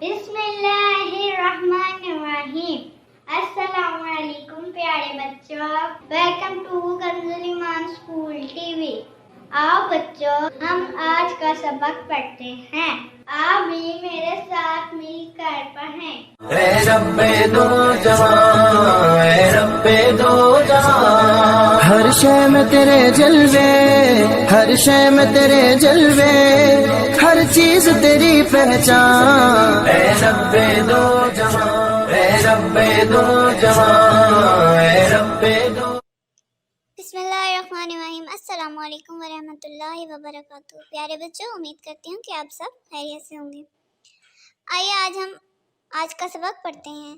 बिस्मिल्लाहिर्रहमानिर्रहीम। अस्सलामुअलैकुम प्यारे बच्चों, welcome to Kanzul Iman school TV. आओ बच्चों, हम आज का सबक पढ़ते हैं। आप भी मेरे साथ मिलकर पढ़ें। ए रब्बे दो जहां, ए रब्बे दो जहां, हर शय में तेरे जलवे, हर शय में तेरे जलवे, हर चीज तेरी पहचान। ए रब्बे दो जहां, ए रब्बे दो जहां, ए रब्बे दो। बिस्मिल्लाहिर्रहमानिर्रहीम। अस्सलाम वालेकुम वरहमतुल्लाहि वबरकातुहू। प्यारे बच्चों, उम्मीद करती हूँ कि आप सब खैरियत से होंगे। आइए आज का सबक पढ़ते हैं।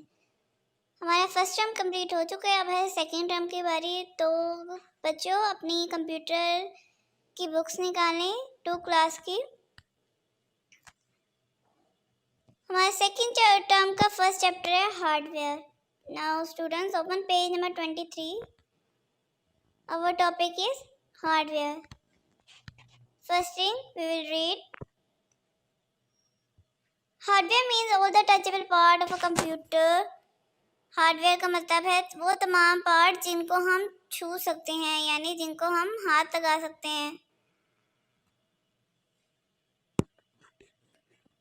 हमारा फर्स्ट टर्म कंप्लीट हो चुका है, अब है सेकेंड टर्म की बारी। तो बच्चों, अपनी कंप्यूटर की बुक्स निकालें 2 क्लास की। हमारे सेकेंड टर्म का फर्स्ट चैप्टर है hardware. Now students, open page number 23। Our topic is hardware. First thing we will read. Hardware means all the touchable part of a computer. Hardware का मतलब है वो तमाम पार्ट जिनको हम छू सकते हैं, यानी जिनको हम हाथ लगा सकते हैं।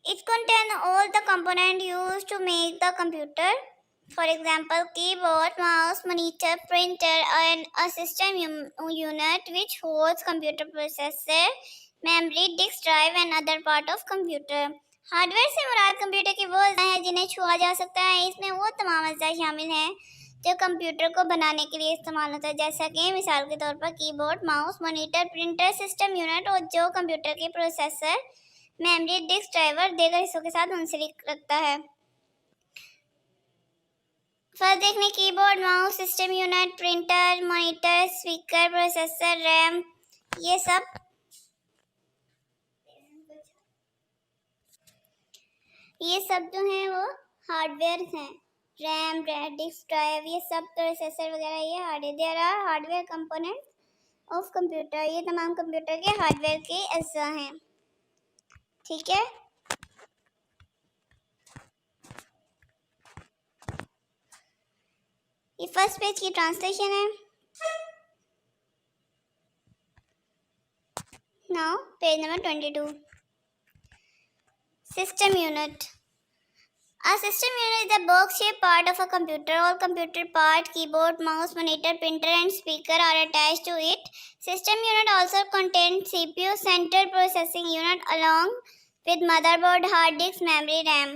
It contains all the components used to make the computer. For example, keyboard, mouse, monitor, printer, and a system unit which holds computer processor, memory, disk drive, and other part of computer. Hardware से मुराद computer की वो अज्जा है जिन्हें छुआ जा सकता है। इसमें वो तमाम अज्जा शामिल हैं जो कंप्यूटर को बनाने के लिए इस्तेमाल होता है, जैसा कि मिसाल के तौर पर keyboard, mouse, monitor, printer, system unit, और जो कंप्यूटर के प्रोसेसर, मेमोरी, डिस्क ड्राइवर देगर हिस्सों के साथ मुंसलिक रखता है। फर्स्ट देखने keyboard, mouse, system unit, printer, monitor, speaker, processor, RAM, ये सब जो हैं वो हार्डवेयर हैं। रैम, डिस्क ड्राइव, ये सब प्रोसेसर वगैरह ये hardware are hardware components of computer. ये तमाम कंप्यूटर के हार्डवेयर के अज्जा हैं। ठीक है, ये फर्स्ट पेज की ट्रांसलेशन है। Now page number 22। System unit. A system unit is the box-shaped part of a computer. All computer parts, keyboard, mouse, monitor, printer, and speaker are attached to it. System unit also contains CPU, central processing unit, along with motherboard, hard disk, memory, RAM.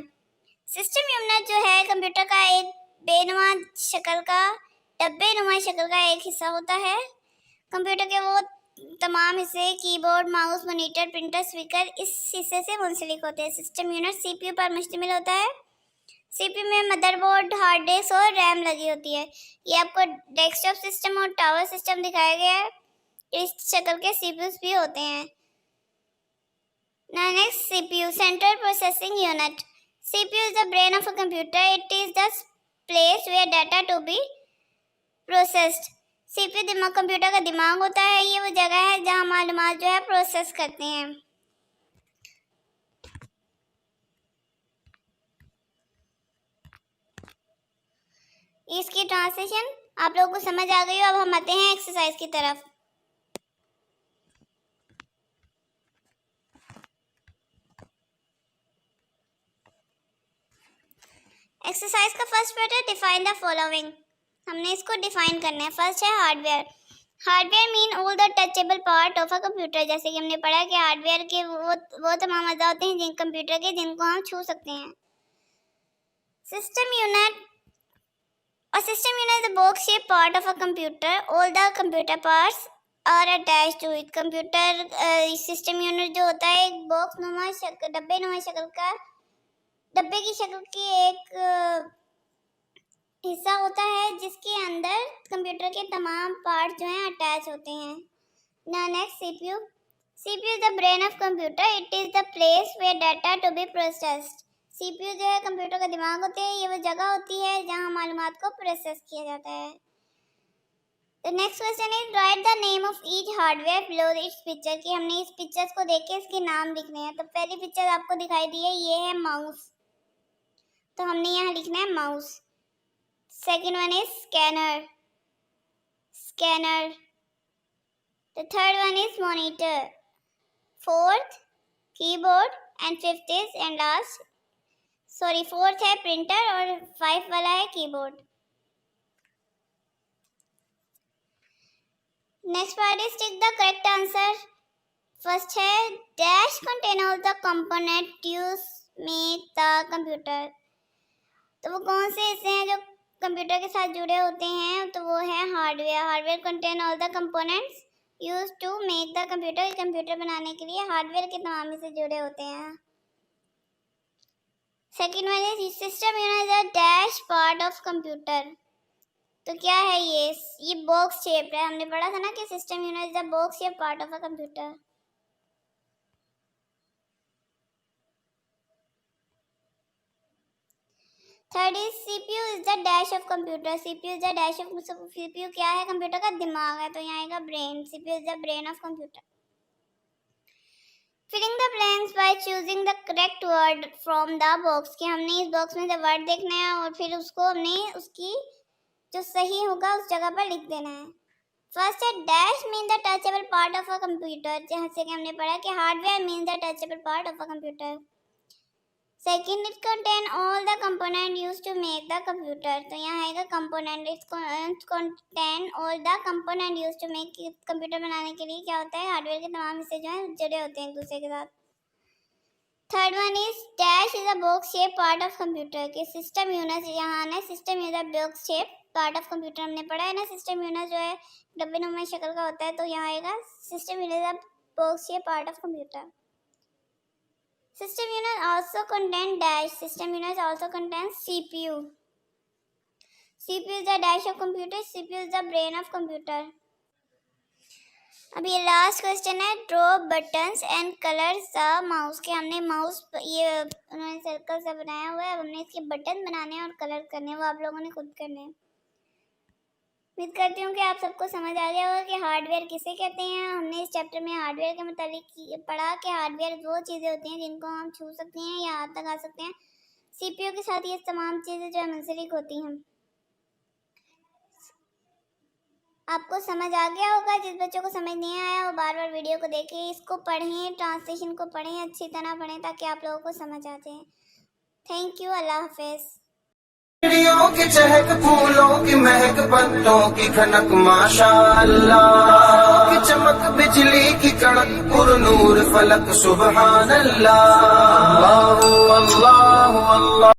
System unit जो है computer का एक बेनुमा शक्ल का एक हिस्सा होता है। कंप्यूटर के वो तमाम हिस्से keyboard, mouse, monitor, printer, speaker इस हिस्से से मुंसलिक होते हैं। सिस्टम यूनिट सीपीयू पर मुश्तमिल होता है। सीपीयू में मदरबोर्ड, हार्ड डिस्क और रैम लगी होती है। ये आपको डेस्कटॉप सिस्टम और टावर सिस्टम दिखाया गया है। इस शक्ल के सीपीयू भी होते हैं। Next, CPU, central processing unit. CPU is the brain of a computer. It is the place where data to be processed. CPU computer का दिमाग होता है। ये वो जगह है जहां मालूमात जो है प्रोसेस करते हैं। इसकी ट्रांसलेशन आप लोगों को समझ आ गई हो। अब हम आते हैं एक्सरसाइज की तरफ। एक्सरसाइज का फर्स्ट पार्ट है डिफाइन द फॉलोइंग। हमने इसको डिफाइन करना है। फर्स्ट है hardware. Hardware mean all the touchable part of a computer. जैसे कि हमने पढ़ा कि हार्डवेयर के वो तमाम अज़ा होते हैं जिन कंप्यूटर के जिनको हम छू सकते हैं। System unit is the box shape part of a computer. All the computer parts are attached to it. Computer system unit जो होता है एक बॉक्स नुमा शक्ल, डब्बे नुमा शक्ल का, डब्बे की शक्ल की एक हिस्सा होता है जिसके अंदर कंप्यूटर के तमाम पार्ट जो हैं अटैच होते हैं। Next, CPU is the brain of computer. It is the place where data to be processed. CPU जो है कंप्यूटर का दिमाग होते हैं। ये वो जगह होती है जहां मालूमात को प्रोसेस किया जाता है। The next question is right the name of each hardware below it's picture. कि हमने इस पिक्चर्स को देख के इसके नाम लिखने हैं। तो पहली पिक्चर आपको दिखाई दी है, ये है माउस। तो हमने यहाँ लिखना है mouse. Second one is scanner, scanner. The third one is monitor, fourth keyboard and fifth is and last, sorry fourth है प्रिंटर और 5 वाला है keyboard. Next part is tick the correct answer. First है dash contain all the component use make the computer. तो वो कौन से हिस्से हैं जो कंप्यूटर के साथ जुड़े होते हैं? तो वो है hardware. Hardware contain all the components use to make the computer. Computer बनाने के लिए हार्डवेयर के तमाम हिस्से जुड़े होते हैं। Second one is system unit is a dash part of computer. तो क्या है ये बॉक्स शेप है। हमने पढ़ा था ना कि system unit is a box shape part of a computer. Third is CPU is the dash of computer. CPU is the dash of, CPU क्या है? कंप्यूटर का दिमाग है, तो यहाँ आएगा brain. CPU is the brain of computer. Filling the blanks by choosing the correct word from the box. कि हमने इस बॉक्स में से वर्ड देखना है और फिर उसको हमने उसकी जो सही होगा उस जगह पर लिख देना है। फर्स्ट है dash mean the touchable part of a computer. जैसे कि हमने पढ़ा कि hardware mean the touchable part of a computer. Second it contain all the component use to make the computer. तो यहाँ आएगा component. It's contain all the component use to make. Computer बनाने के लिए क्या होता है? हार्डवेयर के तमाम हिस्से जो हैं जुड़े होते हैं एक दूसरे के साथ। Third one is dash is a box shape part of computer. के सिस्टम यूनिट यहाँ आना है। System is a box shape part of computer हमने पढ़ा है ना। सिस्टम यूनिट जो है डब्बे नुमा शक्ल का होता है, तो यहाँ आएगा system unit is a box shape part of computer. System unit also contain dash. System unit also contains CPU. CPU is the dash of computer. CPU is the brain of computer. अब ये last question है draw buttons and colours the mouse. के हमने mouse ये उन्होंने circle से बनाया हुआ है। अब हमने इसके बटन बनाने हैं और कलर करने हैं, वो आप लोगों ने खुद करने हैं। उम्मीद करती हूँ कि आप सबको समझ आ गया होगा कि हार्डवेयर किसे कहते हैं। हमने इस चैप्टर में हार्डवेयर के मुतालिक पढ़ा कि हार्डवेयर वो चीज़ें होती हैं जिनको हम छू सकते हैं या हाथ तक आ सकते हैं। सीपीयू के साथ ये तमाम चीज़ें जो है मुंसलिक होती हैं। आपको समझ आ गया होगा। जिस बच्चों को समझ नहीं आया वो बार बार वीडियो को देखें, इसको पढ़ें, ट्रांसलेशन को पढ़ें, अच्छी तरह पढ़ें ताकि आप लोगों को समझ आ जाए। Thank you. अल्लाह हाफिज़। चिड़ियों की चहक, फूलों की महक, पत्तों की खनक, माशाअल्लाह की चमक, बिजली की कड़क, पुरनूर फलक, सुबहान अल्लाह। अल्लाह अल्लाह अल्लाह।